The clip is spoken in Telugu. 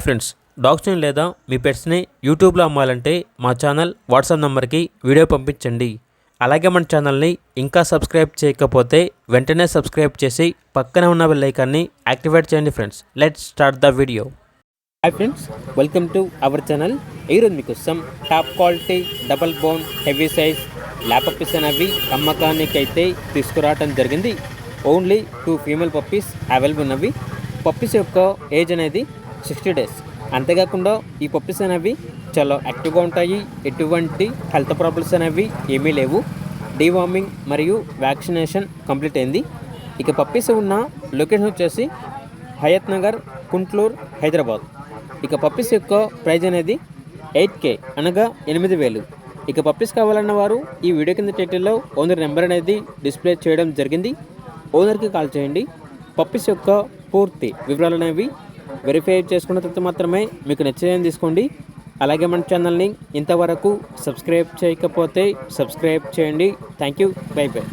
ఫ్రెండ్స్, డాగ్స్ని లేదా మీ పెట్స్ని యూట్యూబ్లో అమ్మాలంటే మా ఛానల్ వాట్సాప్ నెంబర్కి వీడియో పంపించండి. అలాగే మన ఛానల్ని ఇంకా సబ్స్క్రైబ్ చేయకపోతే వెంటనే సబ్స్క్రైబ్ చేసి పక్కన ఉన్న బెల్ ఐకాన్ని యాక్టివేట్ చేయండి. Friends, let's start the video. Hi friends, welcome to our channel. ఈరోజు మీకోసం top quality double bone heavy size lab puppies అనేవి అమ్మకానికి అయితే తీసుకురావడం జరిగింది. ఓన్లీ 2 ఫీమేల్ పప్పీస్ అవైలబుల్ ఉన్నవి. పప్పీస్ యొక్క ఏజ్ అనేది 60 days. అంతేకాకుండా ఈ పప్పీస్ అనేవి చాలా యాక్టివ్గా ఉంటాయి. ఎటువంటి హెల్త్ ప్రాబ్లమ్స్ అనేవి ఏమీ లేవు. డీవార్మింగ్ మరియు వ్యాక్సినేషన్ కంప్లీట్ అయింది. ఇక పప్పీస్ ఉన్న లొకేషన్ వచ్చేసి హయత్ నగర్, కుంట్లూర్, హైదరాబాద్. ఇక పప్పీస్ యొక్క ప్రైజ్ అనేది 8K అనగా 8,000. ఇక పప్పీస్ కావాలన్న వారు ఈ వీడియో కింద టైటిల్లో ఓనర్ నెంబర్ అనేది డిస్ప్లే చేయడం జరిగింది. ఓనర్కి కాల్ చేయండి. పప్పీస్ యొక్క పూర్తి వివరాలు అనేవి వెరిఫై చేసుకున్న తర్వాత మాత్రమే మీకు నచ్చేదని తీసుకోండి. అలాగే మన ఛానల్ని ఇంతవరకు సబ్స్క్రైబ్ చేయకపోతే సబ్స్క్రైబ్ చేయండి. Thank you. By by.